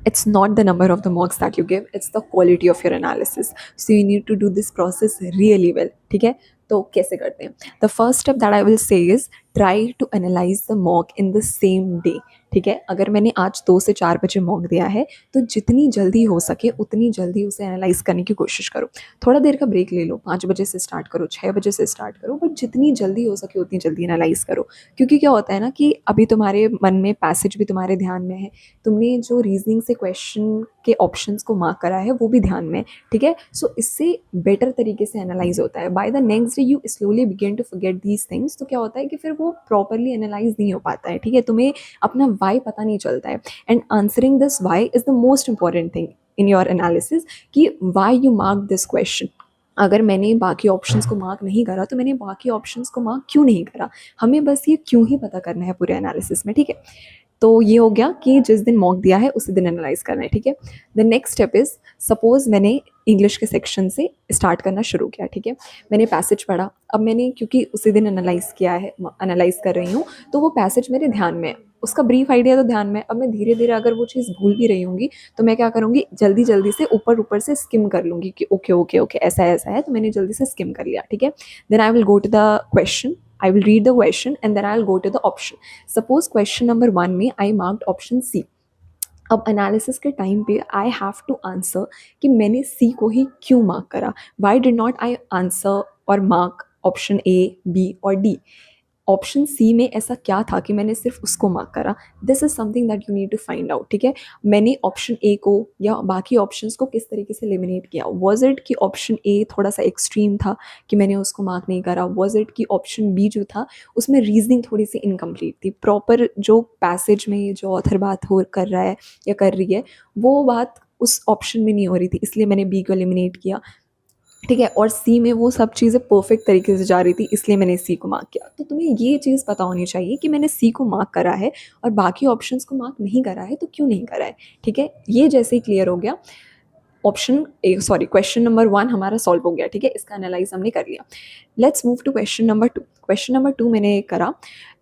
it's not the number of the marks that you give, it's the quality of your analysis. So you need to do this process really well. ठीक है, तो कैसे करते हैं? The first step that I will say is try to analyze the mock in the same day. ठीक है, अगर मैंने आज 2 से 4 बजे मॉक दिया है तो जितनी जल्दी हो सके उतनी जल्दी उसे एनालाइज करने की कोशिश करो. थोड़ा देर का ब्रेक ले लो, 5 बजे से स्टार्ट करो, 6 बजे से स्टार्ट करो, बट जितनी जल्दी हो सके उतनी जल्दी एनालाइज करो. क्योंकि क्या होता है ना कि अभी तुम्हारे मन में पैसेज भी तुम्हारे ध्यान में है, तुमने जो रीजनिंग से क्वेश्चन के ऑप्शंस को मार्क करा है वो भी ध्यान में है. ठीक है, सो इससे बेटर तरीके से एनालाइज होता है. By the next day you slowly begin to forget these things. तो क्या होता है कि फिर वो प्रॉपरली एनालाइज नहीं हो पाता है. ठीक है, तुम्हें अपना वाई पता नहीं चलता है. And answering this why is the most important thing in your analysis, कि why you mark this question. अगर मैंने बाकी ऑप्शंस को मार्क नहीं करा तो मैंने बाकी ऑप्शंस को मार्क क्यों नहीं करा. हमें बस ये क्यों ही पता करना है पूरे एनालिसिस में. ठीक है, तो ये हो गया कि जिस दिन मॉक दिया है उसी दिन एनालाइज करना है. ठीक है, the next step is, suppose मैंने इंग्लिश के सेक्शन से स्टार्ट करना शुरू किया. ठीक है, मैंने पैसेज पढ़ा. अब मैंने क्योंकि उसी दिन एनालाइज किया है, एनालाइज कर रही हूँ, तो वो पैसेज मेरे ध्यान में है, उसका ब्रीफ आइडिया तो ध्यान में है. अब मैं धीरे धीरे अगर वो चीज़ भूल भी रही होंगी तो मैं क्या करूँगी, जल्दी जल्दी से ऊपर ऊपर से स्किम कर लूँगी कि ओके ओके ओके ऐसा ऐसा है, तो मैंने जल्दी से स्किम कर लिया. ठीक है, then I will go to the question, I will read the question and then I'll go to the option. Suppose question number 1 में I marked option C. अब एनालिसिस के टाइम पे आई हैव टू आंसर कि मैंने सी को ही क्यों mark करा. Why did not I answer और मार्क ऑप्शन ए, बी और डी. ऑप्शन सी में ऐसा क्या था कि मैंने सिर्फ उसको मार्क करा. This is something that you need to find out. ठीक है, मैंने ऑप्शन ए को या बाकी ऑप्शंस को किस तरीके से एलिमिनेट किया. वॉज इट कि ऑप्शन ए थोड़ा सा एक्सट्रीम था कि मैंने उसको मार्क नहीं करा. वॉज इट कि ऑप्शन बी जो था उसमें रीजनिंग थोड़ी सी इनकम्प्लीट थी. प्रॉपर जो पैसेज में जो ऑथर बात हो कर रहा है या कर रही है वो बात उस ऑप्शन में नहीं हो रही थी, इसलिए मैंने बी को एलिमिनेट किया. ठीक है, और सी में वो सब चीज़ें परफेक्ट तरीके से जा रही थी, इसलिए मैंने सी को मार्क किया. तो तुम्हें ये चीज़ पता होनी चाहिए कि मैंने सी को मार्क करा है और बाकी ऑप्शंस को मार्क नहीं करा है, तो क्यों नहीं करा है. ठीक है, ये जैसे ही क्लियर हो गया, option A sorry question number 1 हमारा सॉल्व हो गया. ठीक है, इसका एनालाइज हमने कर लिया. Let's move to question number 2. Question number 2 मैंने करा,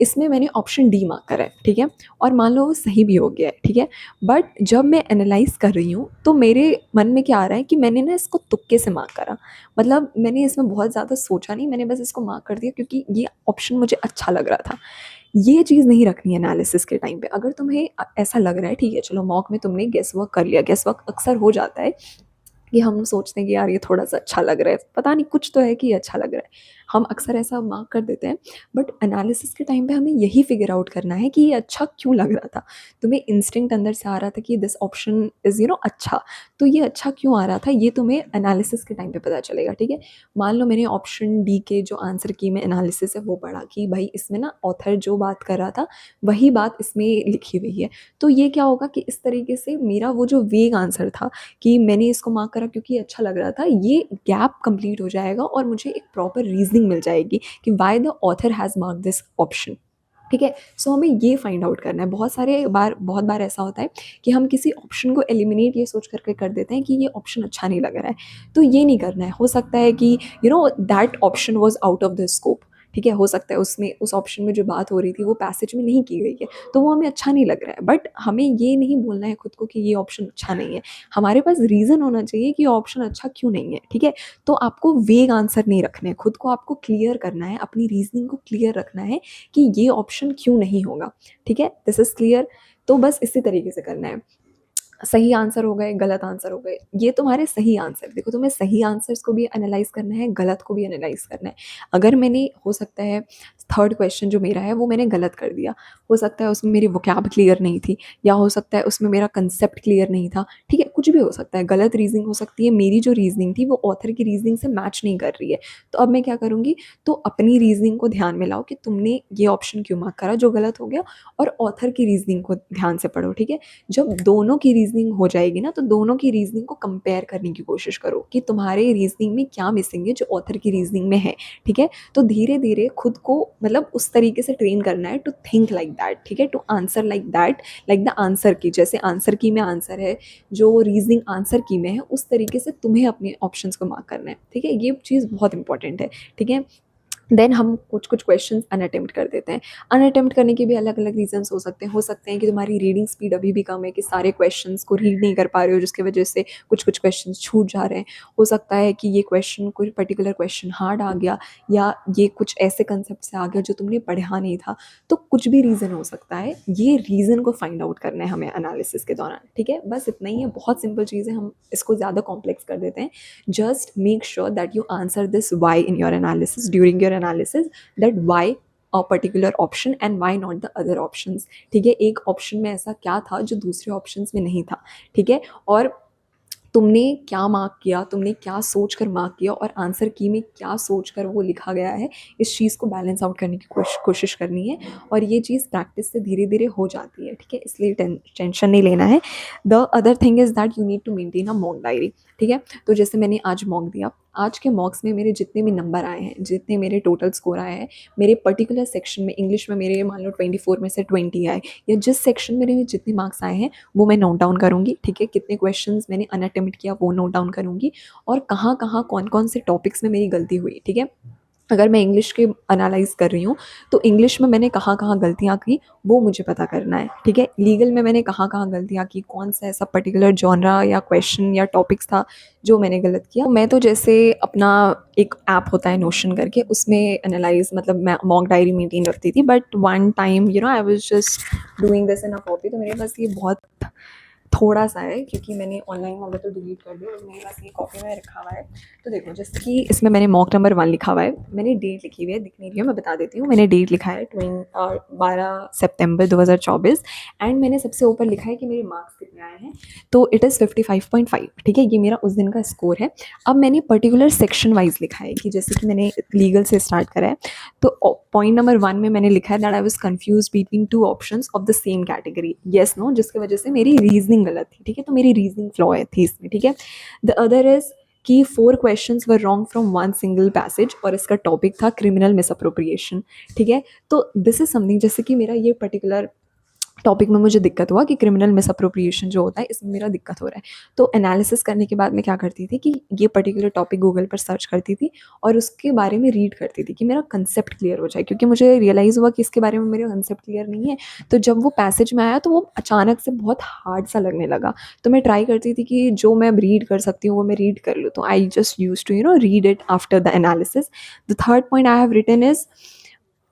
इसमें मैंने ऑप्शन डी मार्क करा है. ठीक है, और मान लो वो सही भी हो गया है. ठीक है, बट जब मैं एनालाइज कर रही हूँ तो मेरे मन में क्या आ रहा है कि मैंने ना इसको तुक्के से मार्क करा. मतलब मैंने इसमें बहुत ज़्यादा सोचा नहीं, मैंने बस इसको मार्क कर दिया क्योंकि ये ऑप्शन मुझे अच्छा लग रहा था. ये चीज़ नहीं रखनी है एनालिसिस के टाइम पे. अगर तुम्हें ऐसा लग रहा है, ठीक है चलो मॉक में तुमने गेस वर्क कर लिया. गेस वर्क अक्सर हो जाता है कि हम सोचते हैं कि यार ये थोड़ा-सा अच्छा लग रहा है, पता नहीं कुछ तो है कि ये अच्छा लग रहा है. हम अक्सर ऐसा मार्क कर देते हैं, बट एनालिसिस के टाइम पे हमें यही फिगर आउट करना है कि ये अच्छा क्यों लग रहा था. तुम्हें इंस्टिंक्ट अंदर से आ रहा था कि दिस ऑप्शन इज़ अच्छा, तो ये अच्छा क्यों आ रहा था ये तुम्हें एनालिसिस के टाइम पे पता चलेगा. ठीक है, मान लो मैंने ऑप्शन डी के जो आंसर की में एनालिसिस है वो पढ़ा कि भाई इसमें ना ऑथर जो बात कर रहा था वही बात इसमें लिखी हुई है. तो ये क्या होगा कि इस तरीके से मेरा वो जो वेग आंसर था कि मैंने इसको मार्क करा क्योंकि अच्छा लग रहा था, ये गैप कंप्लीट हो जाएगा और मुझे एक प्रॉपर रीजनिंग मिल जाएगी कि why the author has mark this option. ठीक है, सो हमें ये फाइंड आउट करना है. बहुत बार ऐसा होता है कि हम किसी ऑप्शन को एलिमिनेट ये सोच करके कर देते हैं कि ये ऑप्शन अच्छा नहीं लग रहा है. तो ये नहीं करना है. हो सकता है कि that option was out of the scope. ठीक है, हो सकता है उसमें उस ऑप्शन में जो बात हो रही थी वो पैसेज में नहीं की गई है, तो वो हमें अच्छा नहीं लग रहा है. बट हमें ये नहीं बोलना है खुद को कि ये ऑप्शन अच्छा नहीं है. हमारे पास रीज़न होना चाहिए कि ऑप्शन अच्छा क्यों नहीं है. ठीक है, तो आपको वेग आंसर नहीं रखने हैं, खुद को आपको क्लियर करना है, अपनी रीजनिंग को क्लियर रखना है कि ये ऑप्शन क्यों नहीं होगा. ठीक है, दिस इज़ क्लियर. तो बस इसी तरीके से करना है. सही आंसर हो गए, गलत आंसर हो गए, ये तुम्हारे सही आंसर. देखो तुम्हें सही आंसर्स को भी एनालाइज करना है, गलत को भी एनालाइज करना है. अगर मैंने हो सकता है थर्ड क्वेश्चन जो मेरा है वो मैंने गलत कर दिया, हो सकता है उसमें मेरी वोकैब क्लियर नहीं थी, या हो सकता है उसमें मेरा कंसेप्ट क्लियर नहीं था. ठीक है, कुछ भी हो सकता है, गलत रीजनिंग हो सकती है. मेरी जो रीजनिंग थी वो ऑथर की रीजनिंग से मैच नहीं कर रही है, तो अब मैं क्या करूँगी, तो अपनी रीजनिंग को ध्यान में लाओ कि तुमने ये ऑप्शन क्यों मार्क करा जो गलत हो गया, और ऑथर की रीजनिंग को ध्यान से पढ़ो. ठीक है, जब दोनों की रीजनिंग हो जाएगी ना तो दोनों की रीजनिंग को कंपेयर करने की कोशिश करो कि तुम्हारे रीजनिंग में क्या मिसिंग है जो ऑथर की रीजनिंग में है. ठीक है, तो धीरे धीरे खुद को मतलब उस तरीके से ट्रेन करना है टू थिंक लाइक दैट. ठीक है, to answer like that, like the answer की, जैसे आंसर की में आंसर है, जो रीजनिंग आंसर की में है उस तरीके से तुम्हें अपने ऑप्शंस को मार्क करना है. ठीक है, ये चीज़ बहुत इंपॉर्टेंट है. ठीक है, देन हम कुछ कुछ क्वेश्चंस अनअटेम्प्ट कर देते हैं। अनअटेम्प्ट करने के भी अलग अलग रीजंस हो सकते हैं कि तुम्हारी रीडिंग स्पीड अभी भी कम है, कि सारे क्वेश्चंस को रीड नहीं कर पा रहे हो, जिसकी वजह से कुछ कुछ क्वेश्चंस छूट जा रहे हैं। हो सकता है कि ये क्वेश्चन, कोई पर्टिकुलर क्वेश्चन हार्ड आ गया, या ये कुछ ऐसे कंसेप्ट से आ गया जो तुमने पढ़ा नहीं था। तो कुछ भी रीज़न हो सकता है, ये रीज़न को फाइंड आउट करना है हमें एनालिसिस के दौरान। ठीक है, बस इतना ही है, बहुत सिंपल चीज़ है, हम इसको ज़्यादा कॉम्प्लेक्स कर देते हैं। just make sure that you answer this why in your analysis, during your analysis, that why a particular option and why not the other options। ठीक है, एक ऑप्शन में ऐसा क्या था जो दूसरे ऑप्शंस में नहीं था। ठीक है, और तुमने क्या मार्क किया, तुमने क्या सोच कर मार्क किया, और आंसर की में क्या सोच कर वो लिखा गया है, इस चीज़ को बैलेंस आउट करने की कोशिश करनी है। और ये चीज़ प्रैक्टिस से धीरे धीरे हो जाती है। ठीक है, इसलिए टेंशन नहीं लेना है। The other thing is that you need to maintain a mock diary. ठीक है, तो जैसे मैंने आज मॉक दिया, आज के मॉक्स में मेरे जितने भी नंबर आए हैं, जितने मेरे टोटल स्कोर आए हैं, मेरे पर्टिकुलर सेक्शन में इंग्लिश में मेरे मान लो 24 में से 20 आए, या जिस सेक्शन में मेरे जितने मार्क्स आए हैं वो मैं नोट डाउन करूँगी। ठीक है, कितने क्वेश्चंस मैंने अनअटेम्प्ट किया वो नोट डाउन करूँगी, और कहाँ कहाँ कौन कौन से टॉपिक्स में मेरी गलती हुई। ठीक है, अगर मैं इंग्लिश के एनालाइज कर रही हूँ, तो इंग्लिश में मैंने कहाँ कहाँ गलतियाँ की वो मुझे पता करना है। ठीक है, लीगल में मैंने कहाँ कहाँ गलतियाँ की, कौन सा ऐसा पर्टिकुलर जॉनरा या क्वेश्चन या टॉपिक्स था जो मैंने गलत किया। तो मैं तो जैसे अपना एक ऐप होता है नोशन करके, उसमें एनालाइज मतलब मैं मॉक डायरी मेंटेन रखती थी। But one time I was just doing this in a copy, तो मेरे पास ये बहुत थोड़ा सा है, क्योंकि मैंने ऑनलाइन वाला तो डिलीट कर दिया और मेरे पास ये कॉपी में रखा हुआ है। तो देखो, जैसे कि इसमें मैंने मॉक नंबर 1 लिखा हुआ है, मैंने डेट लिखी हुई है, दिख नहीं रही है, मैं बता देती हूँ। मैंने डेट लिखा है 12 सितंबर 2024, एंड मैंने सबसे ऊपर लिखा है कि मेरे मार्क्स कितने आए हैं। तो इट इज़ 55.5। ठीक है, ये मेरा उस दिन का स्कोर है। अब मैंने पर्टिकुलर सेक्शन वाइज लिखा है, कि जैसे कि मैंने लीगल से स्टार्ट करा है, तो पॉइंट नंबर 1 में मैंने लिखा है that I was confuse between two options of the same category, yes no, जिसकी वजह से मेरी रीजनिंग गलत थी। ठीक है, तो मेरी रीजनिंग फ्लॉ थी इसमें। ठीक है, द अदर इज कि 4 questions were wrong from one single passage, और इसका टॉपिक था क्रिमिनल मिसअप्रोप्रिएशन। ठीक है, तो दिस इज समथिंग, जैसे कि मेरा ये पर्टिकुलर टॉपिक में मुझे दिक्कत हुआ कि क्रिमिनल मिसअप्रोप्रिएशन जो होता है, इसमें मेरा दिक्कत हो रहा है। तो एनालिसिस करने के बाद मैं क्या करती थी कि ये पर्टिकुलर टॉपिक गूगल पर सर्च करती थी, और उसके बारे में रीड करती थी कि मेरा कंसेप्ट क्लियर हो जाए, क्योंकि मुझे रियलाइज़ हुआ कि इसके बारे में मेरा कंसेप्ट क्लियर नहीं है। तो जब वो पैसेज में आया, तो वो अचानक से बहुत हार्ड सा लगने लगा। तो मैं ट्राई करती थी कि जो मैं रीड कर सकती हूँ वो मैं रीड कर लूँ। तो I just use to read it after the analysis. The third point I have written is,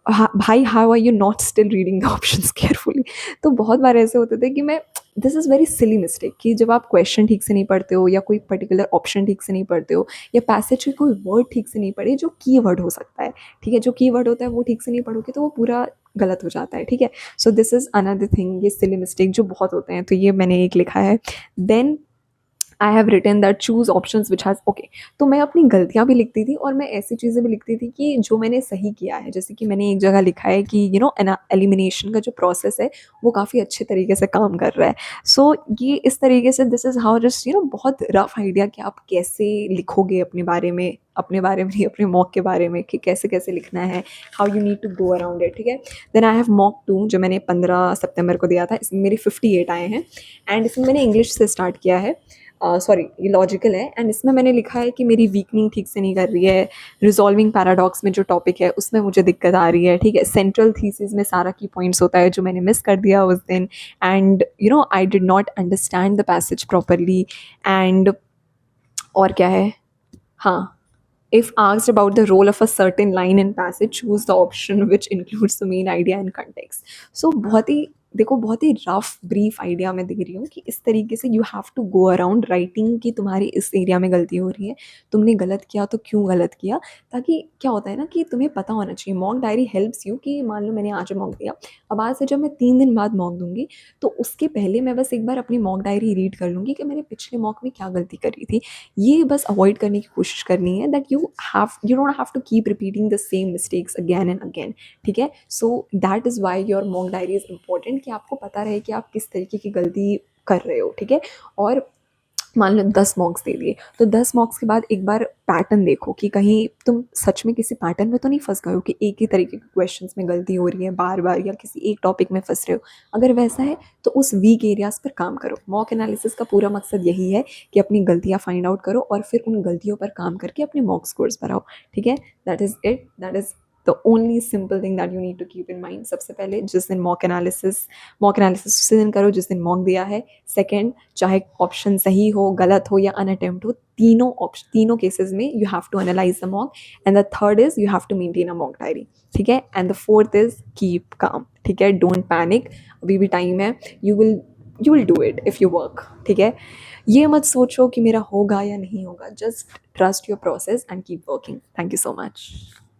भाई how are you not still reading the options carefully. तो बहुत बार ऐसे होते थे कि मैं, this is very silly mistake, कि जब आप क्वेश्चन ठीक से नहीं पढ़ते हो, या कोई पर्टिकुलर ऑप्शन ठीक से नहीं पढ़ते हो, या पैसेज के कोई वर्ड ठीक से नहीं पढ़े, जो की वर्ड हो सकता है। ठीक है, जो की वर्ड होता है वो ठीक से नहीं पढ़ोगे तो वो पूरा गलत हो जाता है। ठीक है, so this is another thing, ये सिली मिस्टेक जो बहुत होते हैं, तो ये मैंने एक लिखा है। Then I have written that choose option which has okay. तो मैं अपनी गलतियाँ भी लिखती थी, और मैं ऐसी चीज़ें भी लिखती थी कि जो मैंने सही किया है। जैसे कि मैंने एक जगह लिखा है कि एलिमिनेशन का जो प्रोसेस है वो काफ़ी अच्छे तरीके से काम कर रहा है। सो ये इस तरीके से, दिस इज़ हाउ, जस्ट बहुत रफ आइडिया कि आप कैसे लिखोगे अपने बारे में, अपने बारे में नहीं, अपने मॉक के बारे में, कि कैसे कैसे लिखना है, how you need to go around it. ठीक है, देन आई हैव मॉक 2 जो मैंने 15 सितंबर को दिया था, इसमें मेरे 58 आए हैं, एंड इसमें मैंने इंग्लिश से स्टार्ट किया है। सॉरी, ये लॉजिकल है, एंड इसमें मैंने लिखा है कि मेरी वीकनिंग ठीक से नहीं कर रही है, रिजॉल्विंग पैराडॉक्स में जो टॉपिक है उसमें मुझे दिक्कत आ रही है। ठीक है, सेंट्रल थीसिस में सारा की पॉइंट्स होता है जो मैंने मिस कर दिया उस दिन, and I did not understand the passage properly. And और क्या है, हाँ, if asked about the role of a certain line in passage, choose the option which includes the main idea and context। So बहुत ही, देखो, बहुत ही rough brief idea मैं दे रही हूँ कि इस तरीके से you have to go around writing कि तुम्हारी इस एरिया में गलती हो रही है, तुमने गलत किया तो क्यों गलत किया। ताकि क्या होता है ना, कि तुम्हें पता होना चाहिए। मॉक डायरी हेल्प्स यू, कि मान लो मैंने आज मॉक दिया, अब आज से जब मैं 3 दिन बाद मॉक दूंगी, तो उसके पहले मैं बस एक बार अपनी मॉक डायरी रीड कर लूँगी कि मैंने पिछले मॉक में क्या गलती करी थी। ये बस अवॉइड करने की कोशिश करनी है, that you don't have to keep repeating the same mistakes again and again. ठीक है, so that is why your mock diary is important, कि आपको पता रहे कि आप किस तरीके की गलती कर रहे हो। ठीक है, और मान लो 10 मॉक्स दे दिए, तो 10 मॉक्स के बाद एक बार पैटर्न देखो कि कहीं तुम सच में किसी पैटर्न में तो नहीं फंस गए हो, कि एक ही तरीके के क्वेश्चंस में गलती हो रही है बार बार, या किसी एक टॉपिक में फंस रहे हो। अगर वैसा है तो उस वीक एरियाज पर काम करो। मॉक एनालिसिस का पूरा मकसद यही है कि अपनी गलतियाँ फाइंड आउट करो, और फिर उन गलतियों पर काम करके अपने मॉक स्कोर्स बढ़ाओ। ठीक है, that is it, that is the only simple thing that you need to keep in mind, सबसे पहले जिस दिन मॉक एनालिसिस उसी दिन करो जिस दिन मॉक दिया है। सेकेंड, चाहे ऑप्शन सही हो, गलत हो या अनअटेम्प्ट हो, तीनों केसेस में you have to analyse the mock. And the third is you have to maintain a mock diary, ठीक है। And the fourth is keep calm, ठीक है, डोंट पैनिक, अभी भी टाइम है, you will do it if you work, ठीक है। ये मत सोचो कि मेरा होगा या नहीं होगा, just trust your process and keep working. Thank you so much.